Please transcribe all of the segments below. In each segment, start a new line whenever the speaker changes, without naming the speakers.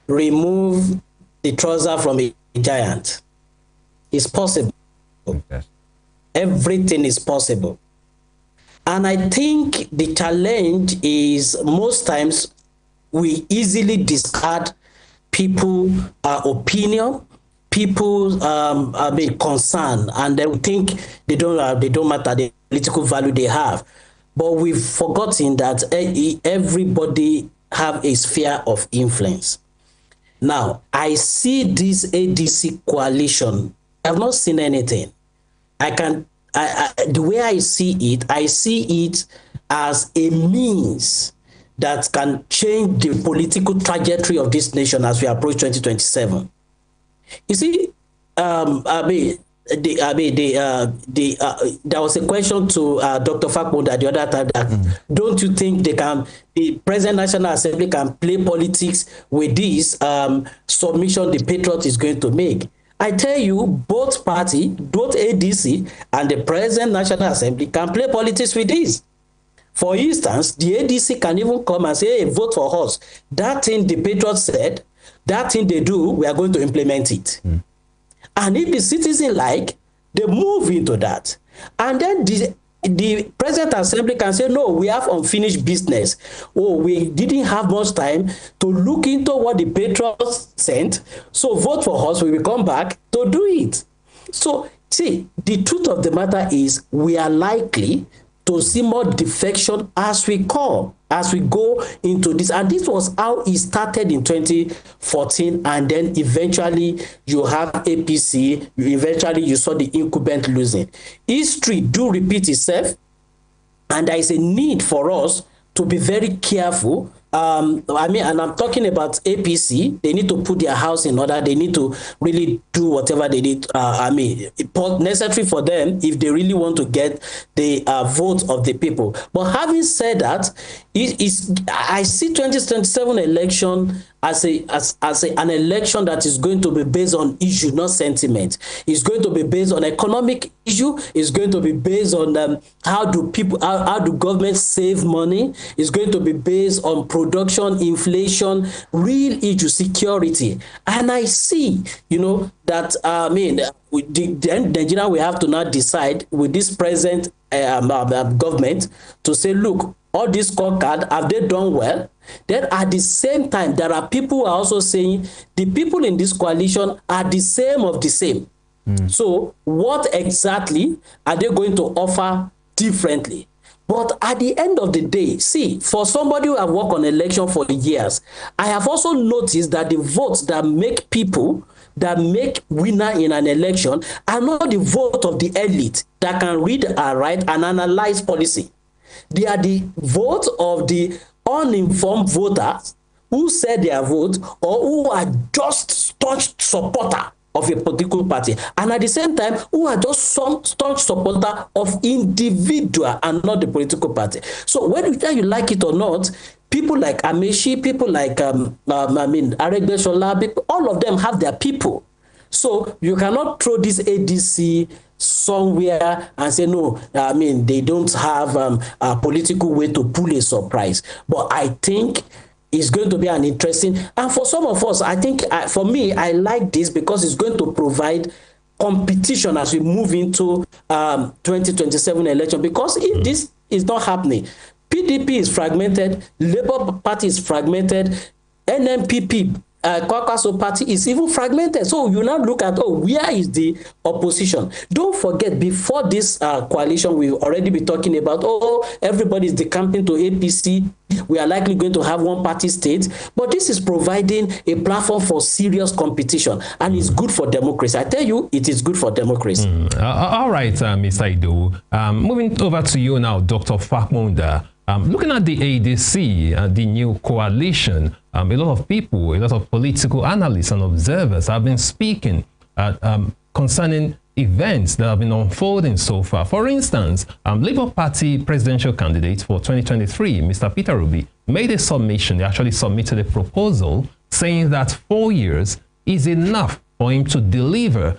remove the trouser from a giant. It's possible.
Okay.
Everything is possible. And I think the challenge is most times we easily discard people's opinion, people's concern, and they think they don't matter the political value they have. But we've forgotten that everybody have a sphere of influence. Now, I see this ADC coalition. I have not seen anything. The way I see it as a means that can change the political trajectory of this nation as we approach 2027. You see, there was a question to Dr. Fakmonda the other time that don't you think the present National Assembly can play politics with this submission the Patriot is going to make? I tell you, both party, both ADC and the present National Assembly can play politics with this. For instance, the ADC can even come and say, hey, vote for us. That thing the Patriots said, that thing they do, we are going to implement it. And if the citizen like, they move into that. And then the President Assembly can say, no, we have unfinished business. Oh, we didn't have much time to look into what the Patriots sent. So vote for us, we will come back to do it. So, see, the truth of the matter is we are likely to see more defection as we go into this. And this was how it started in 2014. And then eventually you have APC. Eventually you saw the incumbent losing. History do repeat itself. And there is a need for us to be very careful. And I'm talking about APC. They need to put their house in order. They need to really do whatever they need. It's necessary for them if they really want to get the vote of the people. But having said that, I see 2027 election as an election that is going to be based on issue, not sentiment. It's going to be based on economic issue. It's going to be based on how do governments save money. It's going to be based on production, inflation, real issue, security. And I see, that Nigeria will have to now decide with this present government to say, look, all this scorecard, have they done well? Then at the same time, there are people who are also saying the people in this coalition are the same of the same. So what exactly are they going to offer differently? But at the end of the day, see, for somebody who have worked on election for years, I have also noticed that the votes that make people, that make winner in an election are not the vote of the elite that can read and write and analyze policy. They are the vote of the uninformed voters who said their vote or who are just staunch supporter of a political party, and at the same time who are just some staunch supporter of individual and not the political party. So whether you like it or not, people like Amechi, people like Aregbesola, all of them have their people. So you cannot throw this ADC somewhere and say, no, they don't have a political way to pull a surprise. But I think it's going to be an interesting, and for some of us, I think, for me, I like this because it's going to provide competition as we move into 2027 election. Because if this is not happening, PDP is fragmented, Labour Party is fragmented, NMPP, Kwakwaso Party is even fragmented. So you now look at, where is the opposition? Don't forget, before this coalition, we've already been talking about, everybody is decamping to APC. We are likely going to have one party state. But this is providing a platform for serious competition. And it's good for democracy. I tell you, it is good for democracy.
All right, Mr. Ido. Moving over to you now, Dr. Fakmonda. Looking at the ADC, the new coalition, a lot of people, a lot of political analysts and observers have been speaking concerning events that have been unfolding so far. For instance, Labour Party presidential candidate for 2023, Mr. Peter Obi, made a submission. He actually submitted a proposal saying that 4 years is enough for him to deliver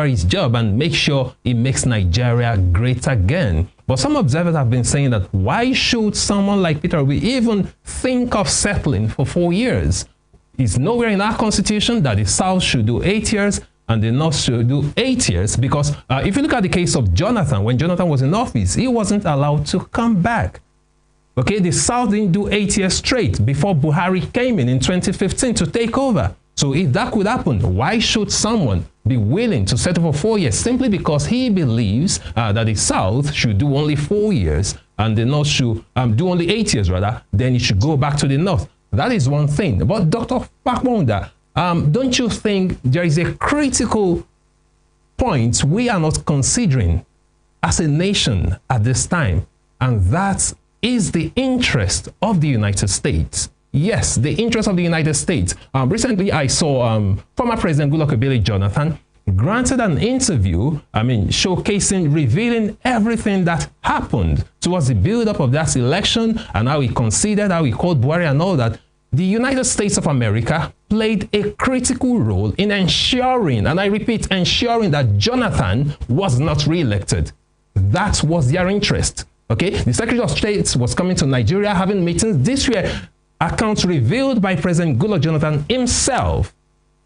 his job and make sure he makes Nigeria great again. But some observers have been saying that why should someone like Peter Obi even think of settling for 4 years? It's nowhere in our constitution that the South should do 8 years and the North should do 8 years, because if you look at the case of Jonathan, when Jonathan was in office, he wasn't allowed to come back. Okay, the South didn't do 8 years straight before Buhari came in 2015 to take over. So if that could happen, why should someone be willing to settle for 4 years simply because he believes that the South should do only 4 years and the North should do only 8 years rather, then he should go back to the North? That is one thing. But Dr. Fakmonda, don't you think there is a critical point we are not considering as a nation at this time, and that is the interest of the United States? Yes, the interest of the United States. Recently, I saw former President Goodluck Ebele Jonathan granted an interview, showcasing, revealing everything that happened towards the build-up of that election and how he considered, how he called Buhari and all that. The United States of America played a critical role in ensuring, and I repeat, ensuring that Jonathan was not re-elected. That was their interest. Okay, the Secretary of State was coming to Nigeria, having meetings. These were accounts revealed by President Goodluck Jonathan himself.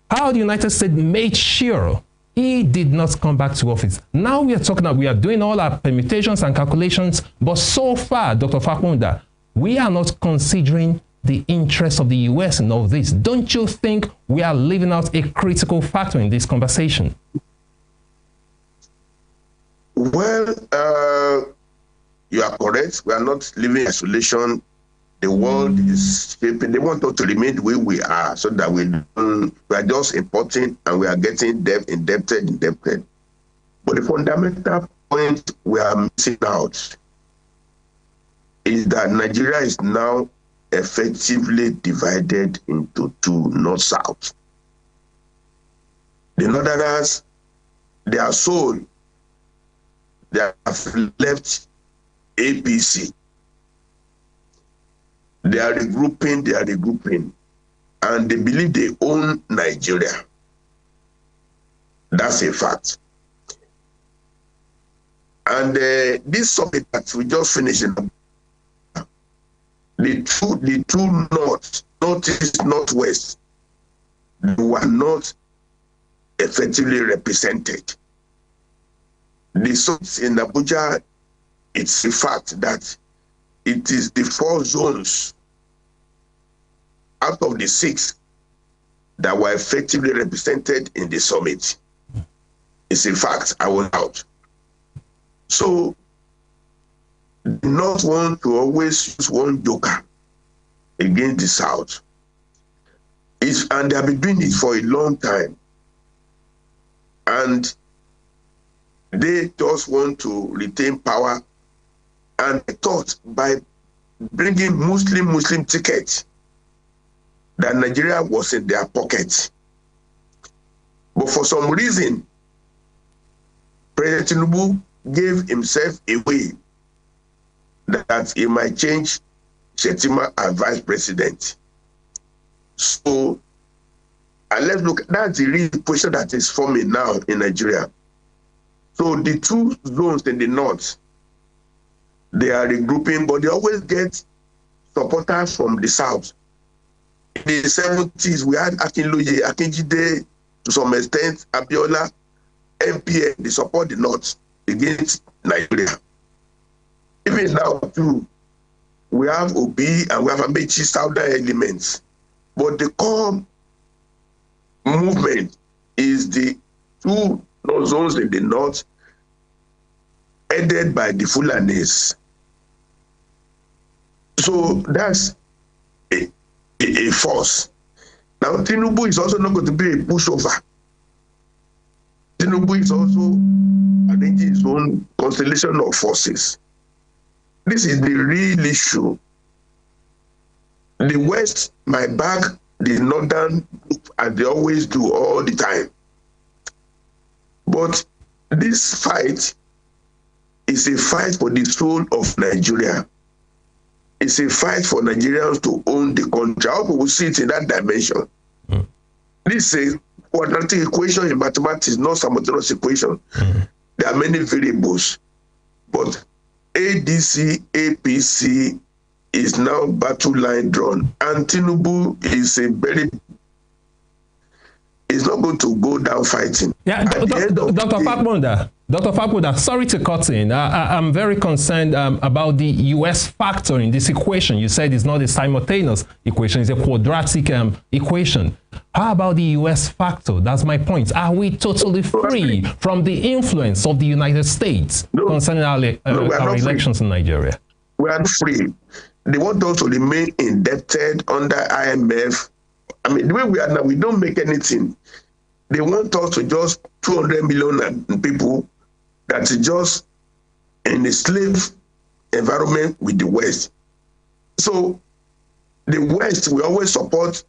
How the United States made sure he did not come back to office. Now we are talking about, we are doing all our permutations and calculations, but so far, Dr. Fakmonda, we are not considering the interest of the US in all this. Don't you think we are leaving out a critical factor in this conversation?
Well, you are correct. We are not living in isolation. The world is shaping. They want us to remain the way we are, so that we are just importing and we are getting indebted. But the fundamental point we are missing out is that Nigeria is now effectively divided into two, north-south. The Northerners, their soul, they have left APC. They are regrouping, and they believe they own Nigeria. That's a fact. And this summit that we just finished, the two northeast, northwest, were not effectively represented. The summit in Abuja, it's a fact that it is the 4 zones out of the 6 that were effectively represented in the summit. It's a fact, I was out. So, not want to always use one joker against the South. And they have been doing it for a long time. And they just want to retain power. And I thought by bringing Muslim tickets, that Nigeria was in their pocket. But for some reason, President Tinubu gave himself away that he might change Shettima as vice president. So, and let's look, that's the real question that is forming now in Nigeria. So the 2 zones in the north, they are regrouping, but they always get supporters from the south. In the 70s, we had Akinloye, Akinjide, to some extent, Abiola, MPN, they support the north against Nigeria. Even now, too, we have Obi and we have Amechi southern elements. But the core movement is the 2 zones in the north, headed by the Fulanis. So that's a force. Now, Tinubu is also not going to be a pushover. Tinubu is also arranging his own constellation of forces. This is the real issue. The West might back the Northern group, as they always do all the time. But this fight is a fight for the soul of Nigeria. It's a fight for Nigerians to own the country. I hope we will see it in that dimension. This is a quadratic equation in mathematics, not simultaneous equation. There are many variables. But ADC, APC is now battle line drawn. And Tinubu is a very is not going to go down fighting.
Yeah, Dr. Fakponda, sorry to cut in. I'm very concerned about the U.S. factor in this equation. You said it's not a simultaneous equation, it's a quadratic equation. How about the U.S. factor? That's my point. Are we totally free from the influence of the United States concerning our elections in Nigeria?
We are not free. They want us to remain indebted under IMF. I mean, the way we are now, we don't make anything. They want us to just 200 million people that is just in a slave environment with the West. So the West will always support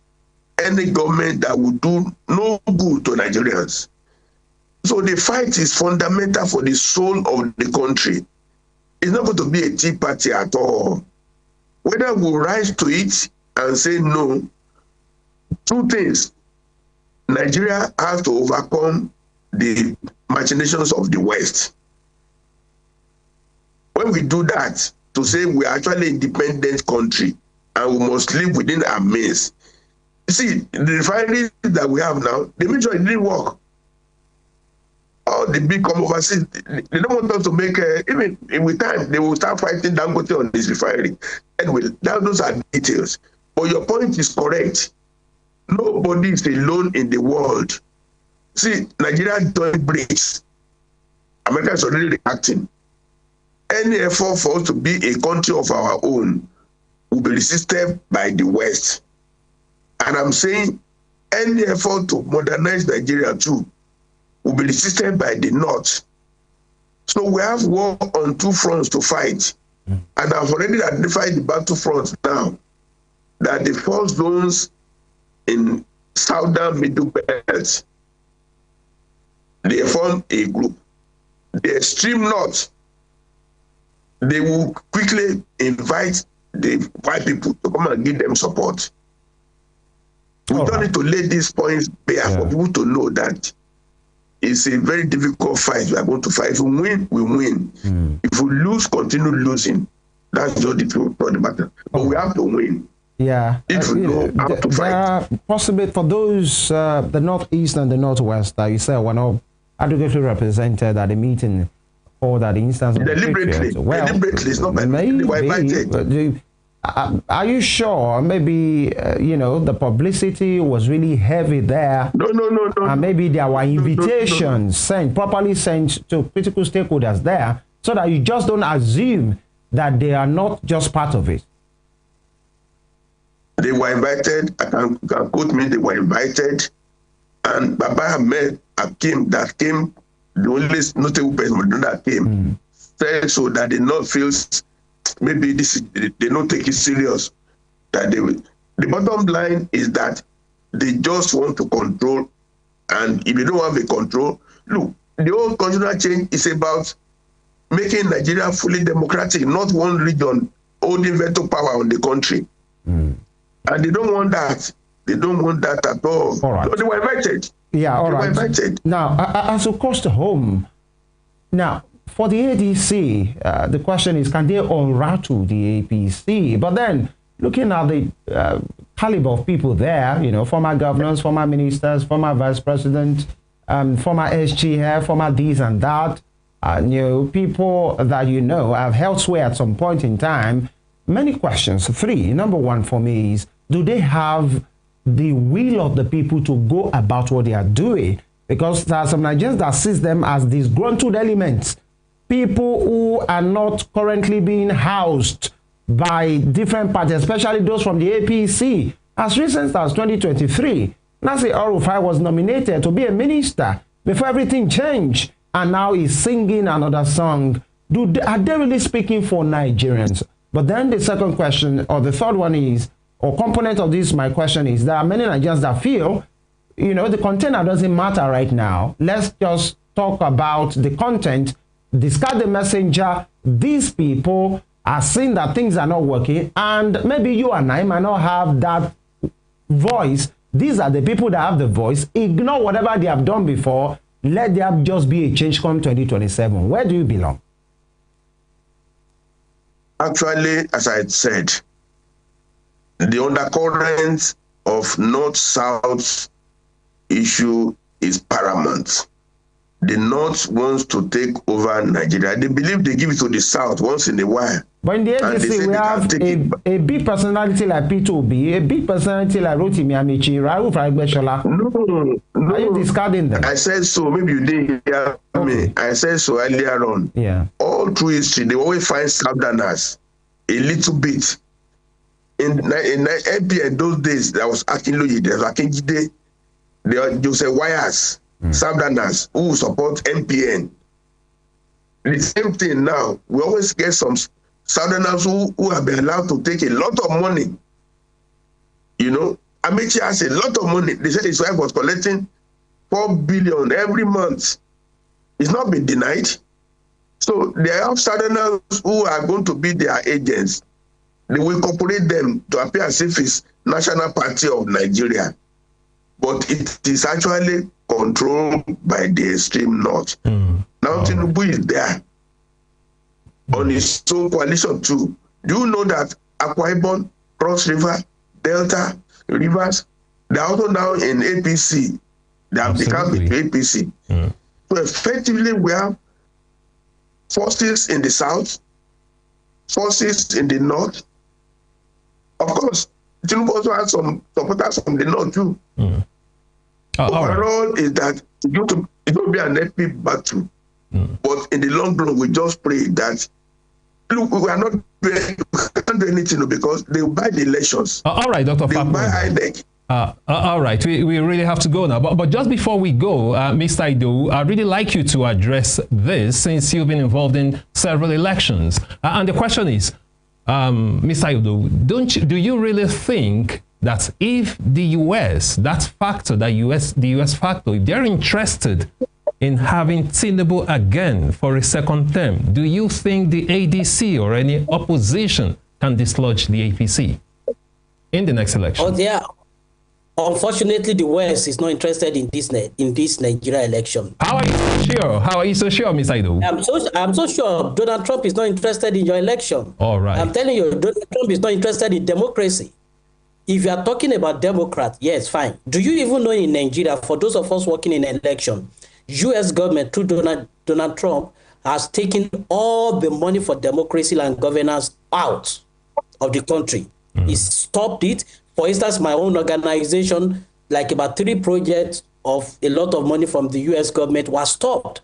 any government that will do no good to Nigerians. So the fight is fundamental for the soul of the country. It's not going to be a tea party at all. Whether we rise to it and say no, two things. Nigeria has to overcome the machinations of the West. When we do that, to say we are actually an independent country and we must live within our means. See, the refineries that we have now, they make sure it didn't work. All the big come overseas, they don't want us to make, even with time, they will start fighting Dangote on this refinery. Anyway, those are details. But your point is correct. Nobody is alone in the world. See, Nigeria doing BRICS. America is already reacting. Any effort for us to be a country of our own will be resisted by the West. And I'm saying any effort to modernize Nigeria too will be resisted by the North. So we have war on two fronts to fight. And I've already identified the battlefronts now, that the first zones in southern middle belt, they form a group. The extreme north, they will quickly invite the white people to come and give them support. We don't need to lay these points bare for people to know that it's a very difficult fight we are going to fight. If we win, we win. If we lose, continue losing. That's just the truth of the matter. But we have to win.
Yeah, possibly for those, the Northeast and the Northwest that you said were not adequately represented at the meeting, or that the instance of
deliberately, it's not by maybe, they were invited.
Are you sure? Maybe the publicity was really heavy there.
No.
And maybe there were invitations properly sent to critical stakeholders there, so that you just don't assume that they are not just part of it.
They were invited. I can quote me. They were invited, and Baba Ahmed Hakim that came, the only notable person that came, said so that they not feel maybe they don't take it serious. That they will. The bottom line is that they just want to control, and if they don't have a control, look, the whole cultural change is about making Nigeria fully democratic, not one region holding veto power on the country. And they don't want that. They don't want that at all.
All right.
So they were invited.
Yeah, all right.
They were invited.
Now, as a cost home, now, for the ADC, the question is, can they unrattle the APC? But then, looking at the caliber of people there, former governors, former ministers, former vice president, former SG here, former this and that, people that have held sway at some point in time. Many questions. 3. Number 1 for me is, do they have the will of the people to go about what they are doing? Because there are some Nigerians that see them as disgruntled elements, people who are not currently being housed by different parties, especially those from the APC. As recent as 2023, Nasir El-Rufai was nominated to be a minister before everything changed, and now he's singing another song. Are they really speaking for Nigerians? But then the second question, or the third one is, or component of this, my question is, there are many Nigerians that feel, the content doesn't matter right now. Let's just talk about the content, discard the messenger. These people are seeing that things are not working, and maybe you and I might not have that voice. These are the people that have the voice. Ignore whatever they have done before. Let there just be a change come 2027. Where do you belong?
Actually, as I said, the undercurrents of North-South issue is paramount. The North wants to take over Nigeria. They believe they give it to the South once in a while.
But in the ADC, we have a big personality like P2B, a big personality like Rotimi Amici, Raul Fragbeshola.
No.
Are you discarding them?
I said so. Maybe you didn't hear me. I said so earlier on.
Yeah.
All through history, they always find Southerners a little bit. In MP in those days, there was Akinloye, there was Akinjide, there were Joseph Wires, Southerners who support MPN. The same thing now. We always get some Southerners who have been allowed to take a lot of money. You know, Amici has a lot of money. They said his wife was collecting 4 billion every month. It's not been denied. So they have Southerners who are going to be their agents. They will incorporate them to appear as if it's National Party of Nigeria. But it is actually controlled by the extreme North. Now Tinubu is there on his own coalition too. Do you know that Akwa Ibom, Cross River, Delta, Rivers, they are also now in APC. They have become APC. So effectively we have forces in the South, forces in the North. Of course, Tinubu also has some supporters from the North too. Overall, is that it will be an epic battle. But in the long run, we just pray that look, we are not doing, we can't do anything because they will buy the elections.
All right, Dr.
They will buy INEC.
All right, we really have to go now. But just before we go, Mr. Ido, I'd really like you to address this since you've been involved in several elections. And the question is, Mr. Ido, do you really think that if the US, that factor, the US factor, if they're interested in having Tinubu again for a second term, do you think the ADC or any opposition can dislodge the APC in the next election?
Oh, yeah. Unfortunately, the West is not interested in this Nigeria election.
How are you so sure? How are you so sure, Mr. Ido?
I'm so sure Donald Trump is not interested in your election.
All right.
I'm telling you, Donald Trump is not interested in democracy. If you are talking about Democrat, yes, fine. Do you even know in Nigeria, for those of us working in election, U.S. government through Donald Trump has taken all the money for democracy and governance out of the country. He stopped it. For instance, my own organization, like about 3 projects of a lot of money from the U.S. government was stopped.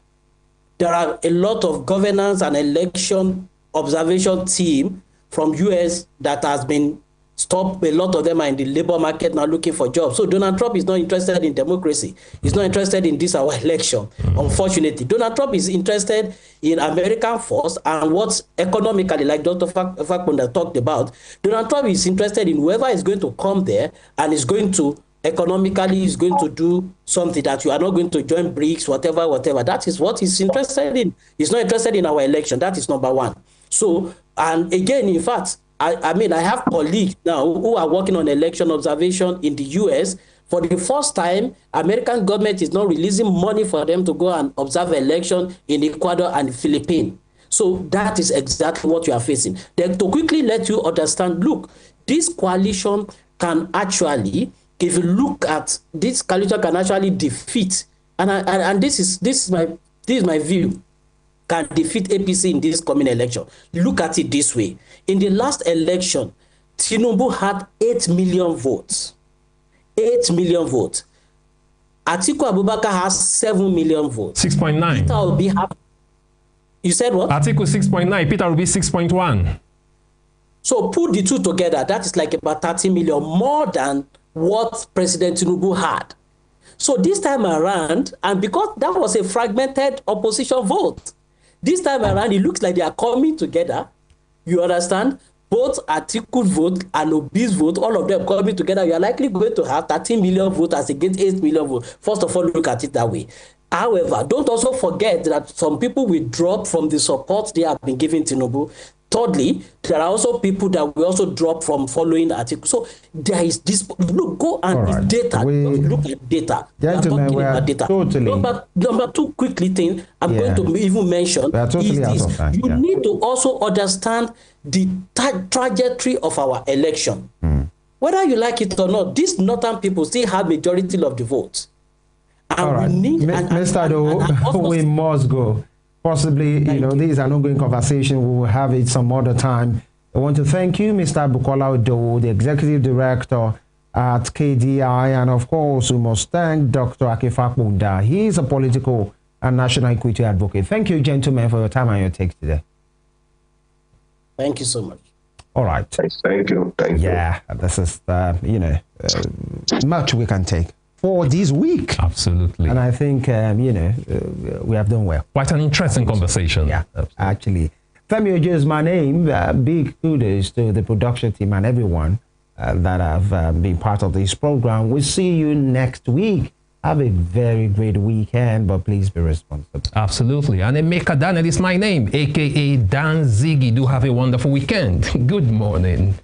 There are a lot of governance and election observation team from U.S. that has been stopped. A lot of them are in the labor market now looking for jobs. So Donald Trump is not interested in democracy. He's not interested in this, our election. Unfortunately, Donald Trump is interested in American force and what's economically, like Dr. Fakunda talked about. Donald Trump is interested in whoever is going to come there and is going to economically is going to do something that you are not going to join BRICS, whatever. That is what he's interested in. He's not interested in our election. That is number one. So, and again, in fact, I mean, I have colleagues now who are working on election observation in the U.S. For the first time, American government is not releasing money for them to go and observe election in Ecuador and the Philippines. So that is exactly what you are facing. Then to quickly let you understand, look, this coalition can actually, if you look at this coalition, can actually defeat, and this is my view, can defeat APC in this coming election. Look at it this way. In the last election, Tinubu had 8 million votes. 8 million votes. Atiku Abubakar has 7 million votes.
6.9.
Peter Obi have. You said what?
Atiku 6.9. Peter Obi 6.1.
So put the two together. That is like about 30 million more than what President Tinubu had. So this time around, and because that was a fragmented opposition vote, this time around it looks like they are coming together. You understand? Both Atiku's vote and Obi's vote, all of them coming together, you are likely going to have 13 million voters against 8 million votes. First of all, look at it that way. However, don't also forget that some people will drop from the support they have been giving Tinubu. Thirdly, there are also people that will also drop from following the article. So there is this. Look, go and data. Look at data.
Gentlemen, we are data. Totally.
Number two, quickly thing I'm going to even mention
totally
is this. You need to also understand the trajectory of our election. Whether you like it or not, these northern people still have majority of the votes. And we need...
Mr. Do, we must go. Possibly, you know, these are ongoing conversation. We will have it some other time. I want to thank you, Mr. Bukola Odo, the Executive Director at KDI, and of course, we must thank Dr. Akefakbunda. He is a political and national equity advocate. Thank you, gentlemen, for your time and your take today.
Thank you so much.
All right.
Thank you. Thank you.
Yeah, this is, you know, much we can take for this week.
Absolutely.
And I think, you know, we have done well.
Quite an interesting conversation.
Yeah,
absolutely.
Actually. Femi Ojo is my name. Big kudos to the production team and everyone that have been part of this program. We'll see you next week. Have a very great weekend, but please be responsible. Absolutely. And Emeka Daniel is my name, a.k.a. Dan Ziggy. Do have a wonderful weekend. Good morning.